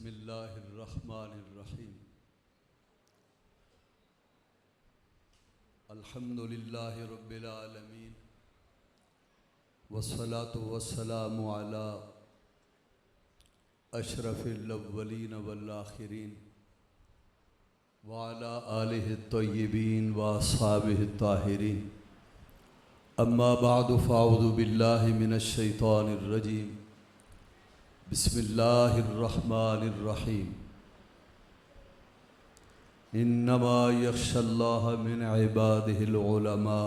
बिस्मिल्लाहिर्रहमानिर्रहीम। अल्हम्दुलिल्लाहि रब्बिल आलमीन वस्सलातु वस्सलामु अला अशरफिल अव्वलीन वल आखिरीन व अला आलिहि तय्यबीन व अस्हाबिहि ताहिरीन। अम्मा बअदु फ़अऊज़ु बिल्लाहि मिनश शैतानिर रजीम। बिस्मिल्लाहिर्रहमानिर्रहीम। इन्नमा यख्शल्लाह मिन इबादिहिल उलमा।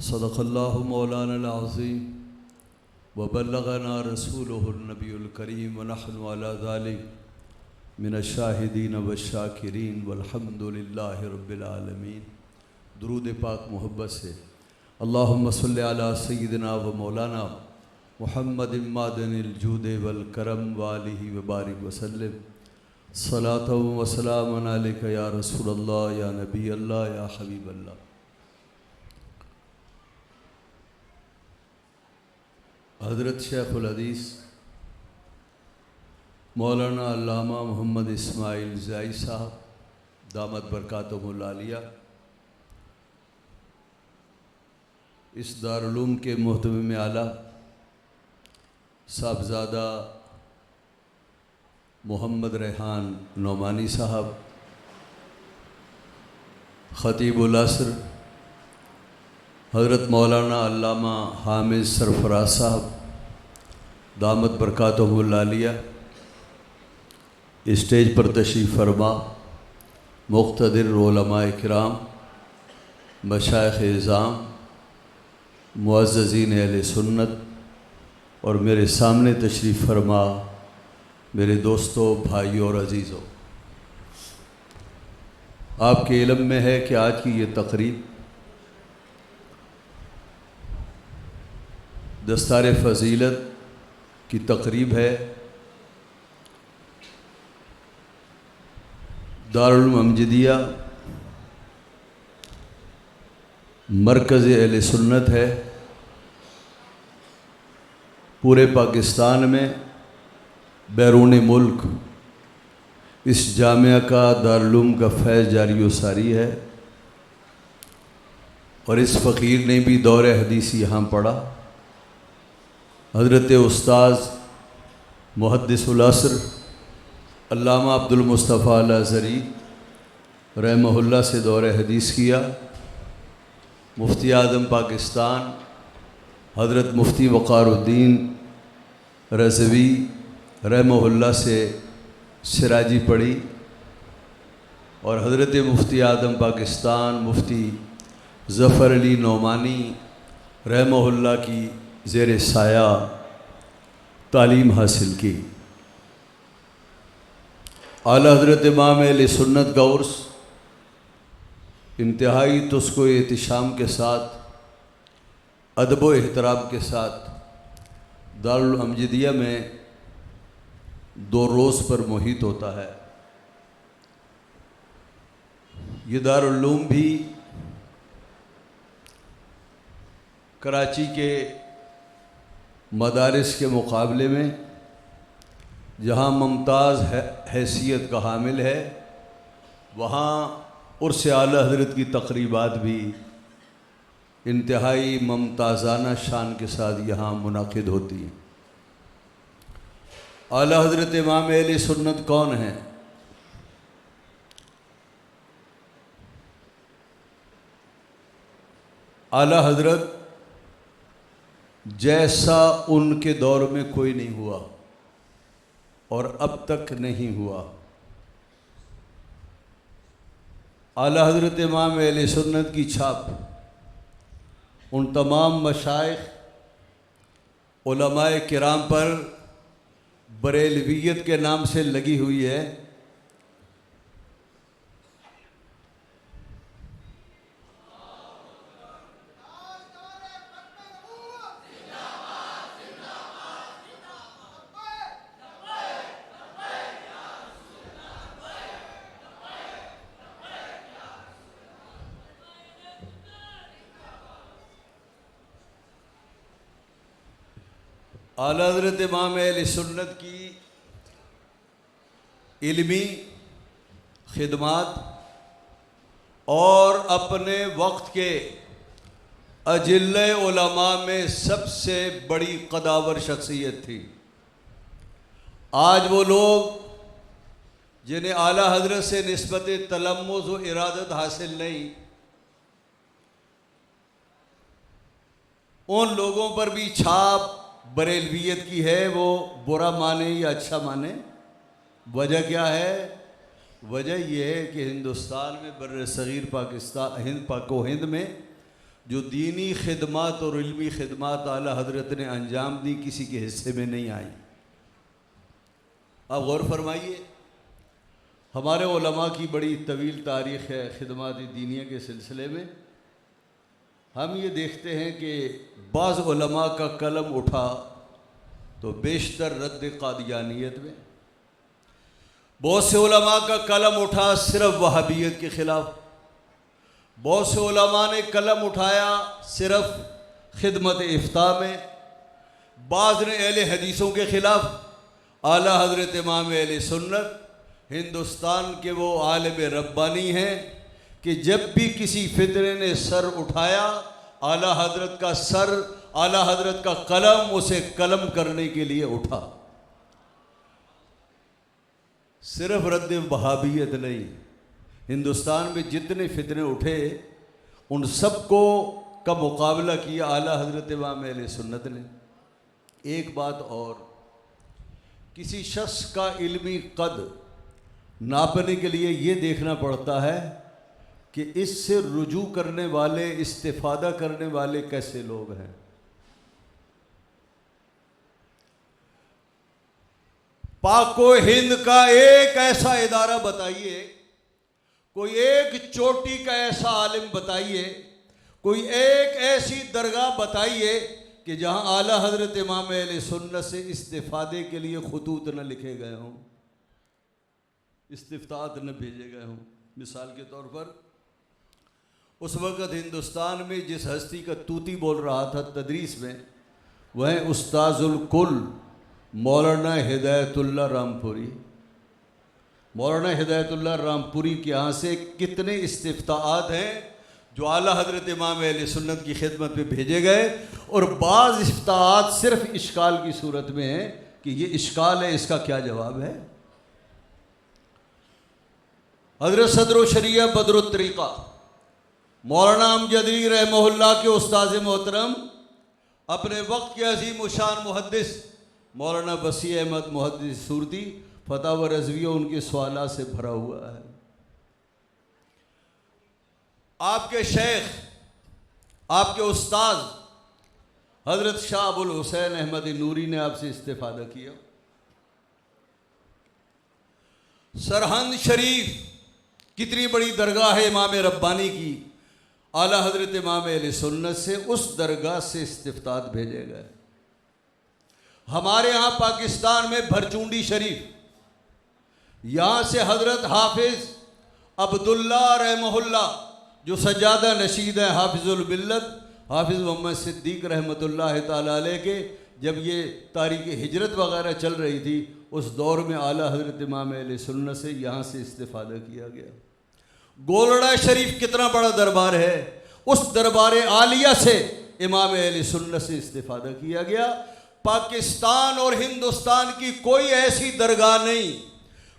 सदक़ल्लाहु मौलानल अज़ीम व बल्लगना रसूलुहुन नबियुल करीम व नहनु अला ज़ालिक मिनश शाहिदीन व शाकिरीन वल्हम्दुलिल्लाहि रब्बिल आलमीन। दुरूद पाक मोहब्बत से अल्लाहुम्मा सल्लि अला सय्यिदिना व मौलाना मुहम्मद मादनिल जूद वल करम वालिहि व बारिक वसल्लम। सलातो व सलामन अलैका या रसूलल्लाह या नबी अल्लाह या हबीब अल्लाह। हज़रत शेखुल हदीस मौलाना अल्लामा मोहम्मद इस्माइल ज़ाई साहब दामत बरकातुहुल आलिया इस दारुल उलूम के मोहतमिम आला साहबज़ादा मोहम्मद रेहान नौमानी साहब, ख़तीबुल असर हज़रत मौलाना अल्लामा हामिद सरफराज साहब दामत बरकातुहुल आलिया, स्टेज पर तशरीफ़ फरमा, मुक़्तदिर उलमाए किराम, मशाइख़ इज़ाम, मुअज़्ज़ज़ीन अहले सुन्नत और मेरे सामने तशरीफ़ फरमा मेरे दोस्तों, भाइयों और अज़ीज़ों, आपके इल्म में है कि आज की ये तकरीब दस्तार फ़ज़ीलत की तकरीब है। दारुल उलूम अमजदिया मरकज़ अहले सुन्नत है। पूरे पाकिस्तान में बैरून मुल्क इस जामिया का दारुल उलूम का फैज़ जारी व सारी है और इस फ़कीर ने भी दौर हदीस यहाँ पढ़ा। हज़रत उस्ताज़ मुहद्दिसुल असर अल्लामा अब्दुल मुस्तफ़ा अल अज़हरी रहमहुल्लाह से दौर हदीस किया। मुफ्ती आज़म पाकिस्तान हज़रत मुफ्ती वक़ारुद्दीन रज़वी रहमहुल्लाह से सिराजी पढ़ी और हज़रत मुफ्ती आज़म पाकिस्तान मुफ्ती ज़फ़र अली नौमानी रहमहुल्लाह की ज़ेर साया तालीम हासिल की। आला हज़रत इमाम अहले सुन्नत का उर्स इंतहाई तुस्को एहतिशाम के साथ, अदब व एहतराम के साथ दारुल अमजदिया में 2 रोज़ पर मुहित होता है। ये दारुल उलूम भी कराची के मदारिस के मुकाबले में जहाँ मुमताज़ हैसियत का हामिल है, वहाँ उर्स आला हज़रत की तक़रीबात भी इंतहाई मुमताज़ाना शान के साथ यहाँ मुनाक़िद होती हैं। आला हज़रत इमाम अहले सुन्नत कौन हैं? आला हज़रत जैसा उनके दौर में कोई नहीं हुआ और अब तक नहीं हुआ। आला हज़रत इमाम अहले सुन्नत की छाप उन तमाम मशाइख़ उलमाए किराम पर बरेलवियत के नाम से लगी हुई है। आला हज़रत इमाम अहले सुन्नत की इल्मी खिदमात और अपने वक्त के अजिल्ले उलमा में सबसे बड़ी कदावर शख्सियत थी। आज वो लोग जिन्हें आला हजरत से निस्बत तलम्मुज़ व इरादत हासिल नहीं, उन लोगों पर भी छाप बरेलवियत की है, वो बुरा माने या अच्छा माने। वजह क्या है? वजह यह है कि हिंदुस्तान में बर्र सगीर पाकिस्तान पाको हिंद में जो दीनी खिदमत और इल्मी खिदमत आला हजरत ने अंजाम दी, किसी के हिस्से में नहीं आई। आप गौर फरमाइए, हमारे उलमा की बड़ी तवील तारीख़ है खिदमत दीनिया के सिलसिले में। हम ये देखते हैं कि बाज़ उलमा का कलम उठा तो बेशतर रद्द कादियानियत में, बहुत से उलमा का कलम उठा सिर्फ वहाबियत के ख़िलाफ़, बहुत से उलमा ने कलम उठाया सिर्फ खिदमत इफ्ता में, बाज़ ने अहले हदीसों के ख़िलाफ़। आला हज़रत इमाम अहले सुन्नत हिंदुस्तान के वो आलिम रब्बानी हैं कि जब भी किसी फितरे ने सर उठाया, आला हज़रत का सर, आला हज़रत का कलम उसे कलम करने के लिए उठा। सिर्फ रद्द वहाबियत नहीं, हिंदुस्तान में जितने फितने उठे उन सब को का मुकाबला किया आला हज़रत इमाम अहले सुन्नत ने। एक बात और, किसी शख्स का इल्मी कद नापने के लिए ये देखना पड़ता है कि इससे रुजू करने वाले, इस्तिफादा करने वाले कैसे लोग हैं। पाको हिंद का एक ऐसा इदारा बताइए, कोई एक चोटी का ऐसा आलिम बताइए, कोई एक ऐसी दरगाह बताइए कि जहां आला हजरत इमाम अहले सुन्नत से इस्तिफादे के लिए खुतूत न लिखे गए हों, इस्तिफ्तात न भेजे गए हों। मिसाल के तौर पर उस वक़्त हिंदुस्तान में जिस हस्ती का तूती बोल रहा था तदरीस में, वह उस्ताजुल कुल मौलाना हिदायतुल्लाह रामपुरी। मौलाना हिदायतुल्लाह रामपुरी के यहाँ से कितने इस्तिफ्ताआत हैं जो आला हज़रत इमाम अहले सुन्नत की खिदमत में भेजे गए, और बाज़ इस्तिफ्ताआत सिर्फ इश्काल की सूरत में हैं कि ये इश्काल है, इसका क्या जवाब है। हज़रत सदर शरिया बदरुत तरीक़ा मौलाना अमजदी रहमहुल्लाह के उस्ताद मोहतरम, अपने वक्त के अजीम शान मुहद्दिस मौलाना बसी अहमद मुहद्दिस सूरती, फतह व रज़विया उनके सवालात से भरा हुआ है। आपके शेख, आपके उस्ताद हज़रत शाह अबुल हुसैन अहमद नूरी ने आपसे इस्तिफादा किया। सरहंद शरीफ कितनी बड़ी दरगाह है इमाम रब्बानी की, आला हज़रत इमाम अहले सुन्नत से उस दरगाह से इस्तिफ्तात भेजे गए। हमारे यहाँ पाकिस्तान में भरचूंडी शरीफ, यहाँ से हज़रत हाफिज़ अब्दुल्ला रहमहुल्लाह जो सज्जादा नशीद हैं, हाफिज़ुल मिल्लत हाफिज़ मोहम्मद सिद्दीक़ रहमतुल्लाह ताला अलैह के, जब ये तारीख़ हिजरत वग़ैरह चल रही थी उस दौर में आला हज़रत इमाम अहले सुन्नत से यहाँ से इस्तिफ़ादा किया गया। गोलड़ा शरीफ कितना बड़ा दरबार है, उस दरबार आलिया से इमाम अहले सुन्नत से इस्तिफ़ादा किया गया। पाकिस्तान और हिंदुस्तान की कोई ऐसी दरगाह नहीं,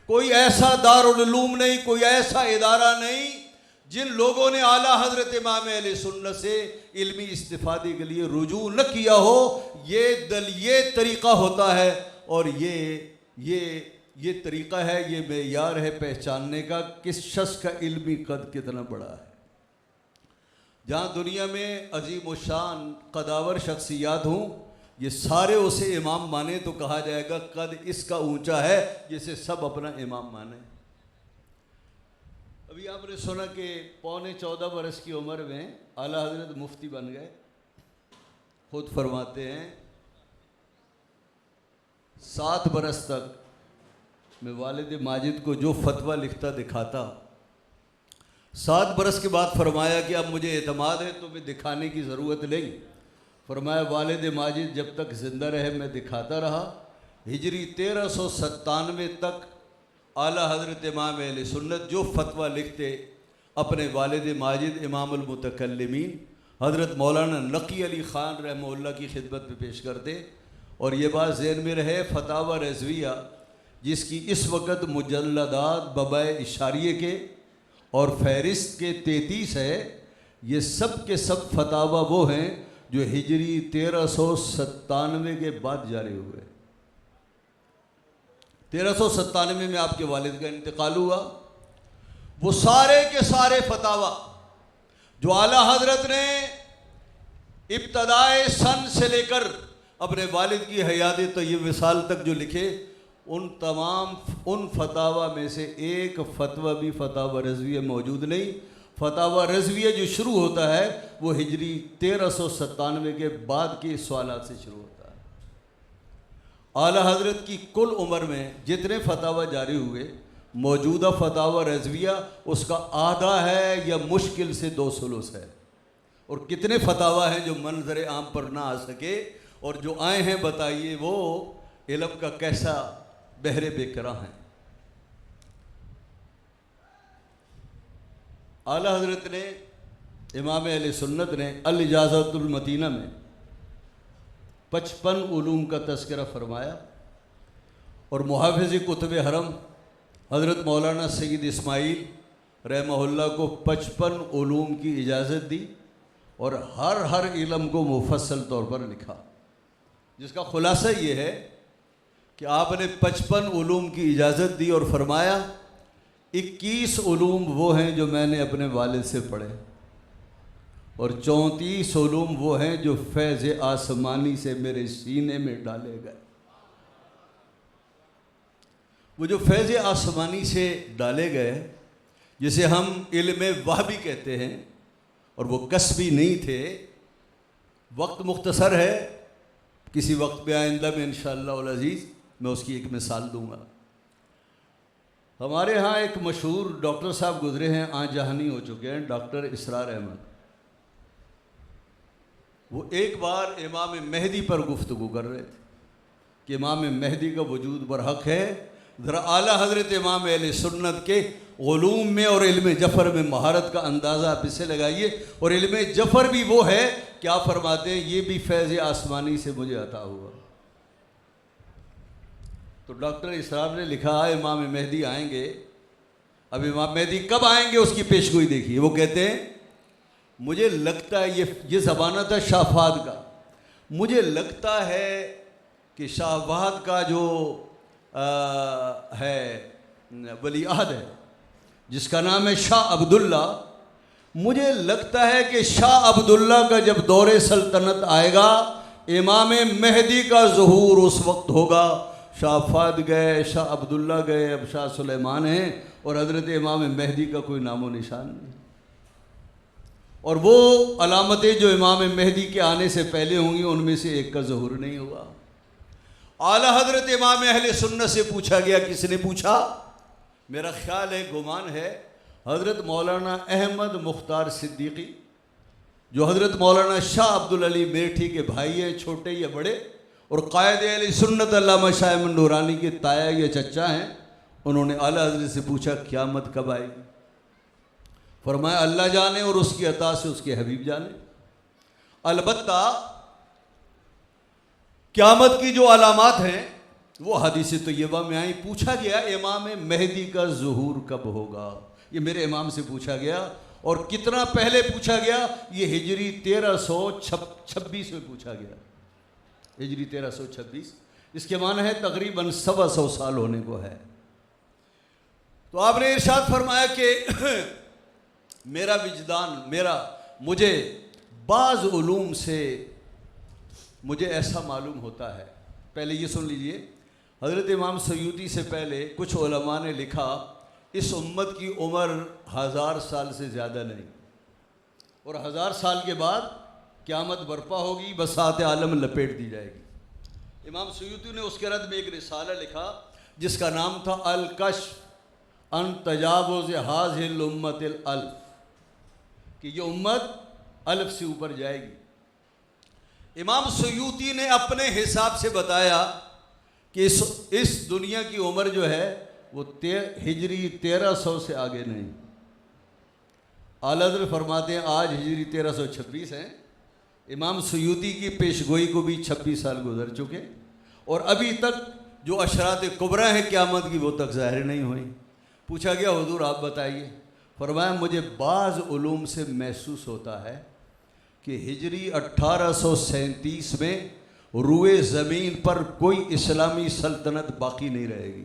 कोई ऐसा दारुल उलूम नहीं, कोई ऐसा इदारा नहीं जिन लोगों ने आला हज़रत इमाम अहले सुन्नत से इल्मी इस्तिफ़ादे के लिए रुजू न किया हो। ये तरीक़ा होता है, और ये तरीक़ा है, ये मेयार है पहचानने का किस शख्स का इल्मी कद कितना बड़ा है। जहाँ दुनिया में अजीम शान कदावर शख्सियात हों, ये सारे उसे इमाम माने तो कहा जाएगा कद इसका ऊंचा है जिसे सब अपना इमाम माने। अभी आपने सुना कि पौने 14 बरस की उम्र में आला हज़रत मुफ्ती बन गए। खुद फरमाते हैं 7 बरस तक मैं वालिद माजिद को जो फतवा लिखता दिखाता, 7 बरस के बाद फरमाया कि अब मुझे एतमाद है तो मैं दिखाने की ज़रूरत नहीं। फरमाया वालिद माजिद जब तक ज़िंदा रहे मैं दिखाता रहा। हिजरी 1397 तक आला हज़रत इमाम अहले सुन्नत जो फतवा लिखते अपने वालिद माजिद इमामुल मुतकल्लिमीन हज़रत मौलाना नकी अली ख़ान रहमहुल्लाह की खिदमत में पेश करते। और ये बात ज़हन में रहे, फतावा रज़विया जिसकी इस वक्त मुजल्लदात बबाए इशारिये के और फहरिस्त के 33 है, ये सब के सब फतावा वो हैं जो हिजरी 1397 के बाद जारी हुए। 1397 में आपके वालिद का इंतकाल हुआ। वो सारे के सारे फतावा जो आला हजरत ने इब्तदाए सन से लेकर अपने वालिद की हयात तय्यब विसाल तक जो लिखे, उन फतावा में से एक फतवा भी फतावा रज़विया मौजूद नहीं। फतावा रज़विया जो शुरू होता है वो हिजरी 1397 के बाद के सवालात से शुरू होता है। आला हज़रत की कुल उम्र में जितने फतावा जारी हुए, मौजूदा फतावा रज़विया उसका आधा है या मुश्किल से 2 सुलुस है। और कितने फतावा हैं जो मंजर आम पर ना आ सके, और जो आए हैं बताइए वो इल्म का कैसा बहरे बेकरा हैं। आला हज़रत ने इमाम अहले सुन्नत ने अल इजाज़तुल मतीना में 55 उलूम का तज़किरा फरमाया। और मुहाफ़िज़ कुतुब हरम हज़रत मौलाना सैयद इस्माइल रहमहुल्लाह को 55 उलूम की इजाज़त दी और हर इल्म को मुफस्सल तौर पर लिखा, जिसका खुलासा ये है कि आपने 55 उलूम की इजाज़त दी और फरमाया 21 उलूम वो हैं जो मैंने अपने वालिद से पढ़े और 34 उलूम वो हैं जो फैज़ आसमानी से मेरे सीने में डाले गए। वो जो फैज़ आसमानी से डाले गए, जिसे हम इल्म वहबी कहते हैं, और वो कसबी नहीं थे। वक्त मुख्तसर है, किसी वक्त पे आइंदा में इंशाअल्लाह उल अज़ीज़ मैं उसकी एक मिसाल दूंगा। हमारे यहाँ एक मशहूर डॉक्टर साहब गुजरे हैं, आज जहानी हो चुके हैं, डॉक्टर इसरार अहमद। वो एक बार इमाम मेहदी पर गुफ्तगू कर रहे थे कि इमाम मेहदी का वजूद बरहक है। ज़रा आला हज़रत इमाम अहले सुन्नत के उलूम में और इल्म जफ़र में महारत का अंदाज़ा आप इससे लगाइए। और इल्म जफ़र भी वो है, क्या फरमाते हैं, ये भी फैज़ आसमानी से मुझे अता हुआ। तो डॉक्टर इसरार ने लिखा इमाम मेहदी आएंगे। अब इमाम मेहदी कब आएंगे उसकी पेशगोई देखिए। वो कहते हैं मुझे लगता है, ये ज़माना था शाहफाद का, मुझे लगता है कि शाहफाद का जो है वली अहद है जिसका नाम है शाह अब्दुल्ला, मुझे लगता है कि शाह अब्दुल्ला का जब दौरे सल्तनत आएगा, इमाम मेहदी का ज़ुहूर उस वक्त होगा। शाहफाद गए, शाह अब्दुल्ला गए, अब शाह सुलेमान हैं और हज़रत इमाम मेहदी का कोई नामो निशान नहीं। और वो अलामतें जो इमाम मेहदी के आने से पहले होंगी, उनमें से एक का ज़ुहूर नहीं हुआ। आला हज़रत इमाम अहले सुन्नत से पूछा गया, किसने पूछा? मेरा ख्याल है, गुमान है, हज़रत मौलाना अहमद मुख्तार सिद्दीकी, जो हज़रत मौलाना शाह अब्दुल अली मेठी के भाई हैं, छोटे या बड़े, और कायद अहले सुन्नत अल्लामा शाह अहमद नूरानी के ताया या चचा हैं। उन्होंने आला हज़रत से पूछा क़यामत कब आएगी? फरमाया अल्लाह जाने और उसकी अता से उसके हबीब जाने। अलबत्ता क़यामत की जो अलामात हैं वो हदीस तय्यबा में आई। पूछा गया इमाम मेहदी का ज़ुहूर कब होगा, ये मेरे इमाम से पूछा गया। और कितना पहले पूछा गया? ये हिजरी 1326 में पूछा गया, हिजरी 1326। इसके माना है तकरीबन 125 साल होने को है। तो आपने इरशाद फरमाया कि मेरा विजदान, मुझे बाज़ उलूम से मुझे ऐसा मालूम होता है। पहले ये सुन लीजिए, हज़रत इमाम सयूती से पहले कुछ उलमा ने लिखा इस उम्मत की उम्र 1000 साल से ज़्यादा नहीं, और 1000 साल के बाद क़यामत बर्पा होगी, बसात आलम लपेट दी जाएगी। इमाम सयूती ने उसके रद में एक रिसाला लिखा जिसका नाम था अल कश्फ अन तजावुज़ हाज़िल उम्मतिल अल्फ़, कि ये उम्मत अल्फ से ऊपर जाएगी। इमाम सयूती ने अपने हिसाब से बताया कि इस दुनिया की उम्र जो है वो हिजरी 1300 से आगे नहीं। आला हज़रत फरमाते हैं आज हिजरी 1326 है, इमाम सयूती की पेशगोई को भी 26 साल गुजर चुके और अभी तक जो अशरात कुबरा है क़यामत की वो तक ज़ाहिर नहीं हुई। पूछा गया हुजूर आप बताइए, फरमाया मुझे बाज़ उलूम से महसूस होता है कि हिजरी 1837 में रुए ज़मीन पर कोई इस्लामी सल्तनत बाकी नहीं रहेगी।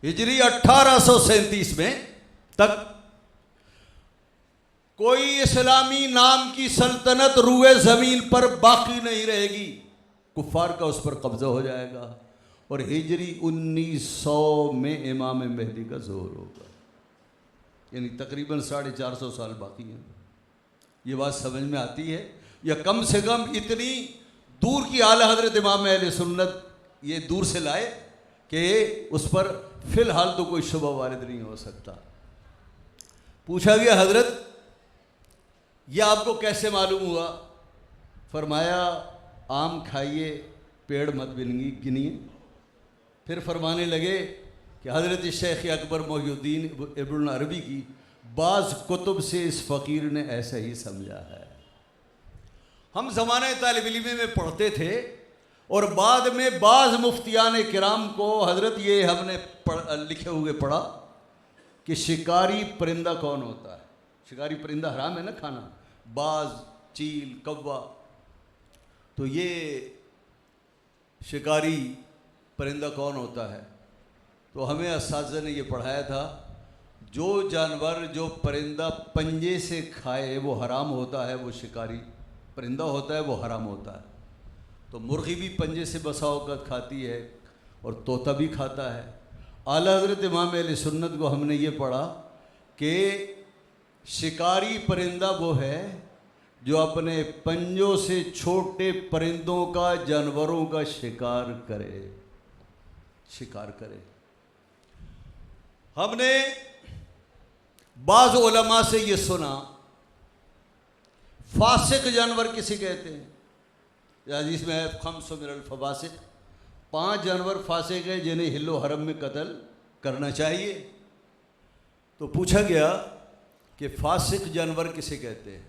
हिजरी 1837 में तक कोई इस्लामी नाम की सल्तनत रुए ज़मीन पर बाकी नहीं रहेगी, कुफ़ार का उस पर कब्ज़ा हो जाएगा और हिजरी 1900 में इमाम मेहदी का ज़ोर होगा, यानी तकरीबन 450 साल बाकी हैं। ये बात समझ में आती है, या कम से कम इतनी दूर की आला हज़रत इमाम अहले सुन्नत ये दूर से लाए कि उस पर फ़िलहाल तो कोई शुबह वारिद नहीं हो सकता। पूछा गया हज़रत यह आपको कैसे मालूम हुआ? फरमाया आम खाइए, पेड़ मत गिनिए। फिर फरमाने लगे कि हज़रत शेख अकबर मोहिउद्दीन इब्न अरबी की बाज़ कुतुब से इस फ़कीर ने ऐसा ही समझा है। हम ज़माने तालिब इल्म में पढ़ते थे और बाद में बाज़ मुफ्तियान किराम को हज़रत ये हमने लिखे हुए पढ़ा कि शिकारी परिंदा कौन होता है। शिकारी परिंदा हराम है ना खाना, बाज़, चील, कौवा। तो ये शिकारी परिंदा कौन होता है? तो हमें उस्ताद ने ये पढ़ाया था जो जानवर जो परिंदा पंजे से खाए वो हराम होता है, वो शिकारी परिंदा होता है, वो हराम होता है। तो मुर्गी भी पंजे से बसा औक़त खाती है और तोता भी खाता है। आला हज़रत इमाम अहले सुन्नत को हमने ये पढ़ा कि शिकारी परिंदा वो है जो अपने पंजों से छोटे परिंदों का, जानवरों का शिकार करे। हमने बाज़ उलमा से ये सुना फासिक जानवर किसे कहते हैं? हदीस में है खम्स मिनल फवासिक, 5 जानवर फासिक है जिन्हें हिल्लो हरम में कत्ल करना चाहिए। तो पूछा गया कि फासिक जानवर किसे कहते हैं?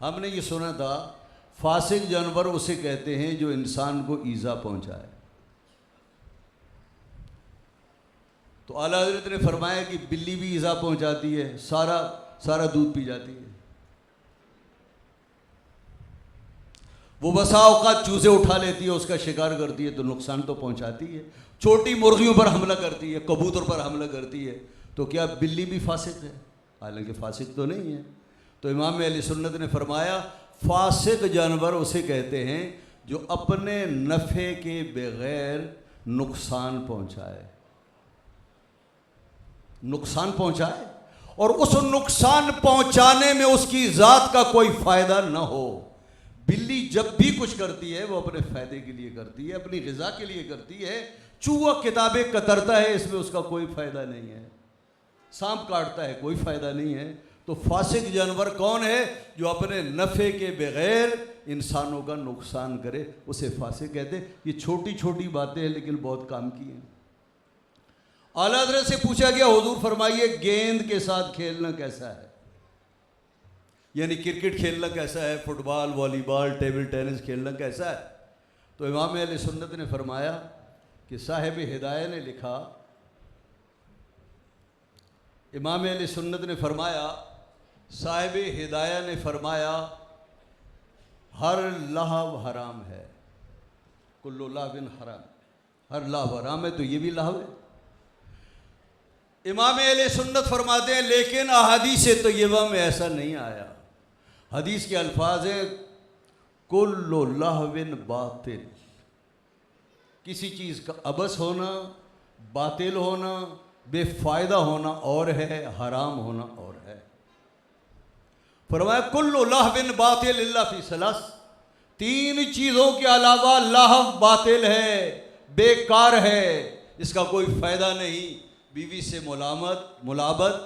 हमने ये सुना था फासिक जानवर उसे कहते हैं जो इंसान को ईज़ा पहुंचाए। तो आला हज़रत ने फरमाया कि बिल्ली भी ईज़ा पहुंचाती है, सारा दूध पी जाती है। वो बसा औकात चूजे उठा लेती है, उसका शिकार करती है तो नुकसान तो पहुंचाती है। छोटी मुर्गियों पर हमला करती है, कबूतर पर हमला करती है। तो क्या बिल्ली भी फासिक है? हालांकि फासिक तो नहीं है। तो इमाम अहले सुन्नत ने फरमाया फासिक जानवर उसे कहते हैं जो अपने नफ़े के बगैर नुकसान पहुंचाए और उस नुकसान पहुंचाने में उसकी ज़ात का कोई फ़ायदा न हो। बिल्ली जब भी कुछ करती है वो अपने फ़ायदे के लिए करती है, अपनी ग़िज़ा के लिए करती है। चूहा किताबें कतरता है, इसमें उसका कोई फ़ायदा नहीं है। सांप काटता है, कोई फ़ायदा नहीं है। तो फासिक जानवर कौन है? जो अपने नफ़े के बगैर इंसानों का नुकसान करे, उसे फासिक कहते हैं। ये छोटी छोटी बातें हैं लेकिन बहुत काम की हैं। आला हज़रत से पूछा गया हुजूर फरमाइए गेंद के साथ खेलना कैसा है? यानी क्रिकेट खेलना कैसा है, फुटबॉल, वॉलीबॉल, टेबल टेनिस खेलना कैसा है? तो इमाम अहले सुन्नत ने फरमाया कि साहिब हिदाया ने लिखा, इमाम अहले सुन्नत ने फरमाया, साहिब हिदाया ने फरमाया हर लहव हराम है, कुल्लु लहविन हराम, हर लहव हराम है तो ये भी लहव है। इमाम अहले सुन्नत फरमाते हैं लेकिन अहादीस तय्यबा में ऐसा नहीं आया। हदीस के अल्फाज हैं कुल्लु लहविन बातिल, किसी चीज़ का अबस होना, बातिल होना, बेफ़ायदा होना और है, हराम होना और है। फरमाया कुल्लु लहविन बातिल इल्ला फी सलास, 3 चीज़ों के अलावा लहव बातिल है, बेकार है, इसका कोई फ़ायदा नहीं। बीवी से मुलाबत,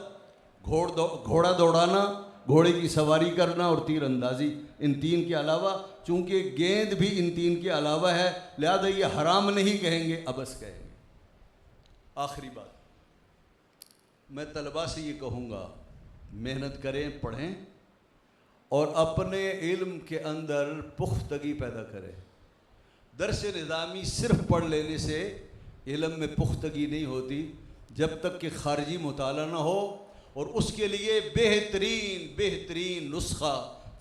घोड़ा दौड़ाना, घोड़े की सवारी करना और तीर अंदाजी, इन तीन के अलावा, चूंकि गेंद भी इन तीन के अलावा है, लिहाजा ये हराम नहीं कहेंगे, अबस कहेंगे। आखिरी बात मैं तलबा से ये कहूँगा, मेहनत करें, पढ़ें और अपने इल्म के अंदर पुख्तगी पैदा करें। दर्स निज़ामी सिर्फ पढ़ लेने से इल्म में पुख्तगी नहीं होती जब तक कि खारजी मुताला ना हो, और उसके लिए बेहतरीन नुस्खा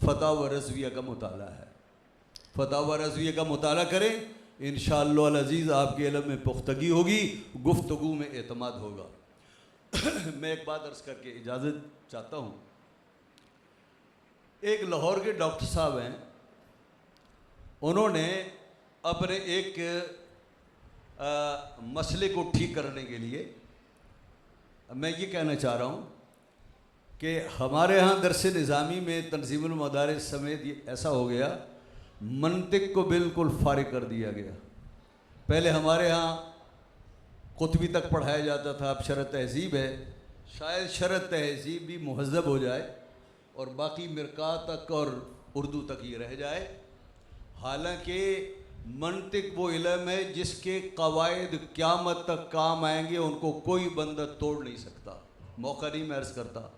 फतावा रज़विया का मुताला है। फतावा रज़विया का मुताला करें, इंशाअल्लाह अज़ीज़ आपके इल्म में पुख्तगी होगी, गुफ्तगू में एतमाद होगा। मैं एक बात अर्ज़ करके इजाज़त चाहता हूँ। एक लाहौर के डॉक्टर साहब हैं, उन्होंने अपने एक मसले को ठीक करने के लिए, मैं ये कहना चाह रहा हूँ कि हमारे यहाँ दर्स निज़ामी में तंज़ीमुल मदारिस समेत ये ऐसा हो गया, मंतिक को बिल्कुल फारिग कर दिया गया। पहले हमारे यहाँ कुतबी तक पढ़ाया जाता था, अब शरत तहज़ीब है, शायद शरत तहज़ीब भी मुहज़्ज़ब हो जाए और बाकी मिरका तक और उर्दू तक ही रह जाए। हालांकि मंतिक वो इल्म है जिसके कवायद क़यामत तक काम आएंगे, उनको कोई बंदा तोड़ नहीं सकता। मौका नहीं मैं अर्ज़ करता।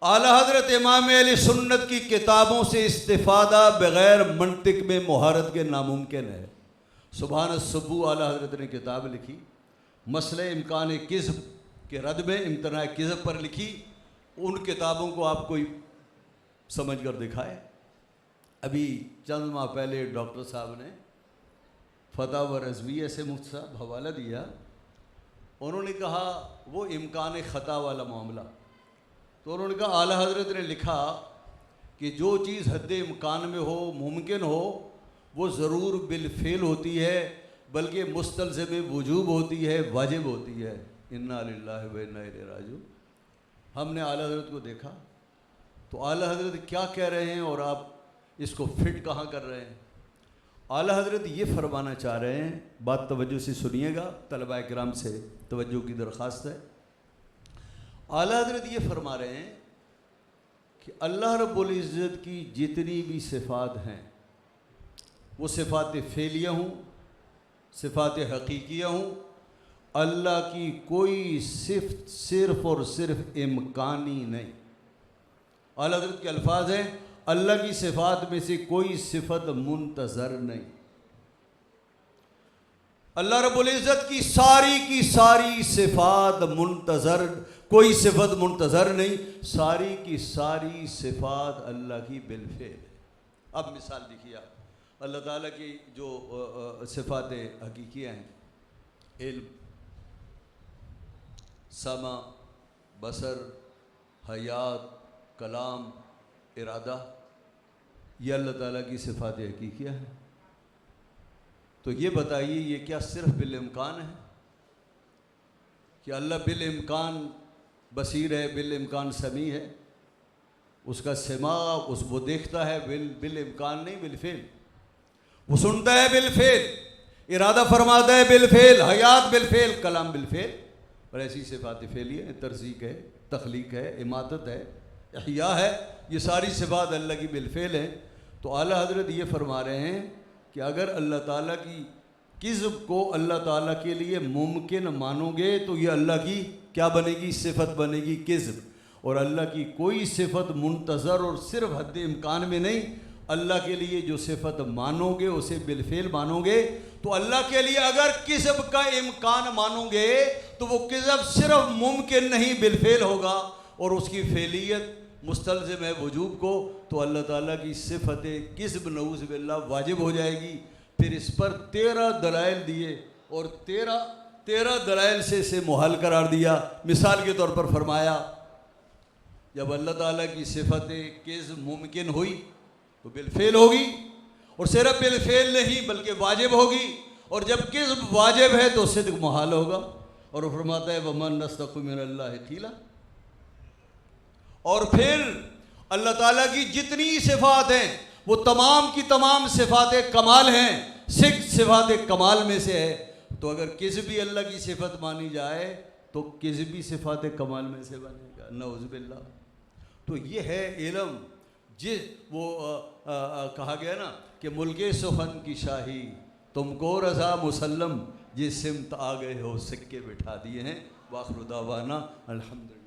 आला हज़रत इमाम अहले सुन्नत की किताबों से इस्तिफ़ादा बग़ैर मंतिक में मुहारत के नामुमकिन है। सुबहान सुब्बू आला हज़रत ने किताब लिखी, मसले इम्कान किज़्ब के रद में इम्तना किज़्ब पर लिखी। उन किताबों को आप कोई समझ कर दिखाए। अभी चंद माह पहले डॉक्टर साहब ने फतावा रज़विया से मुफ्ती साहब हवाला दिया, उन्होंने कहा वो इम्कान ख़ता वाला मामला, तो उन्होंने कहा आला हज़रत ने लिखा कि जो चीज़ हद इम्कान में हो, मुमकिन हो, वो ज़रूर बिलफ़ेल होती है, बल्कि मुस्तलज़िम वजूब होती है, वाजिब होती है। इन्ना लिल्लाहि व इन्ना इलैहि राजिऊन। हमने आला हज़रत को देखा तो आला हज़रत क्या कह रहे हैं और आप इसको फिट कहाँ कर रहे हैं। आला हज़रत ये फरमाना चाह रहे हैं, बात तवज्जो से सुनिएगा, तलबा किराम से तवज्जो की दरख्वास्त है। आला हज़रत ये फरमा रहे हैं कि अल्लाह रब्बुल इज़्ज़त की जितनी भी सिफ़ात हैं, वो सिफ़ात फ़ेलिया हूँ, सिफ़ात हकीकिया हूँ, अल्लाह की कोई सिफ़त सिर्फ़ और सिर्फ इम्कानी नहीं। आला हज़रत के अल्फाज हैं, अल्लाह की सिफ़ात में से कोई सिफ़त मुंतज़र नहीं। अल्लाह रब्बुल इज़्ज़त की सारी सिफ़ात मुंतज़र, कोई सिफ़त मुंतज़र नहीं, सारी की सारी सिफ़ात अल्लाह की बिलफ़ेल है। अब मिसाल देखिए आप, अल्लाह ताला की जो सिफ़ात हकीकियाँ हैं, इल्म, समा, बसर, हयात, कलाम, इरादा, ये अल्लाह ताला की सिफ़ात हकीकियाँ हैं। तो ये बताइए, ये क्या सिर्फ बिल इम्कान है कि अल्लाह बिल इम्कान बसीर है, बिल इम्कान समी है, उसका सिमा वो देखता है, बिल इम्कान नहीं, बिलफ़ेल। वो सुनता है बिलफ़ेल, इरादा फरमाता है बिलफ़ेल, हयात बिलफ़ेल, कलाम बिलफ़ेल। और ऐसी सिफ़ात फ़ेलिया है, तरज़ीक़ है, तख्लीक़ है, इमातत है, इहया है, ये सारी सिफ़ात अल्लाह की बिलफ़ेल हैं। तो आला हज़रत ये फरमा रहे हैं कि अगर अल्लाह ताला की किज़्ब को अल्लाह ताला के लिए मुमकिन मानोगे तो ये अल्लाह की क्या बनेगी, सिफ़त बनेगी, किज़्ब। और अल्लाह की कोई सिफ़त मुंतज़र और सिर्फ हद इम्कान में नहीं, अल्लाह के लिए जो सिफ़त मानोगे उसे बिलफ़ेल मानोगे। तो अल्लाह के लिए अगर किज़्ब का इम्कान मानोगे तो वो किज़्ब सिर्फ मुमकिन नहीं, बिलफ़ेल होगा, और उसकी फ़ेलियत मुस्तलज़िम है वजूब को, तो अल्लाह ताला की सिफ़त किज़्ब नऊज़ बिल्लाह वाजिब हो जाएगी। फिर इस पर 13 दलाइल दिए और 13 दलाइल से इसे मुहल करार दिया। मिसाल के तौर पर फरमाया, जब अल्लाह ताला की सिफ़त किज़्ब मुमकिन हुई तो बिलफ़ेल होगी, और सिर्फ बिलफ़ेल नहीं बल्कि वाजिब होगी, और जब किज़्ब वाजिब है तो सिद्क़ मुहाल होगा। और फरमाता है वमन नस्तक़ु मिनल्लाहि क़ीला। और फिर अल्लाह ताला की जितनी सिफ़ात हैं वो तमाम की तमाम सिफ़ात कमाल हैं, सिफ़ात कमाल में से है। तो अगर किज़्बी अल्लाह की सिफ़त मानी जाए तो किज़्बी सिफ़ात कमाल में से बनेगा, नऊज़ बिल्लाह। तो ये है इल्म। वो कहा गया ना कि मुल्के सुखन की शाही तुमको रज़ा मुसल्लम, जिस सिमत आ गए हो सिक्के बिठा दिए हैं। वाखिर दावाना अल्हम्दुलिल्लाह।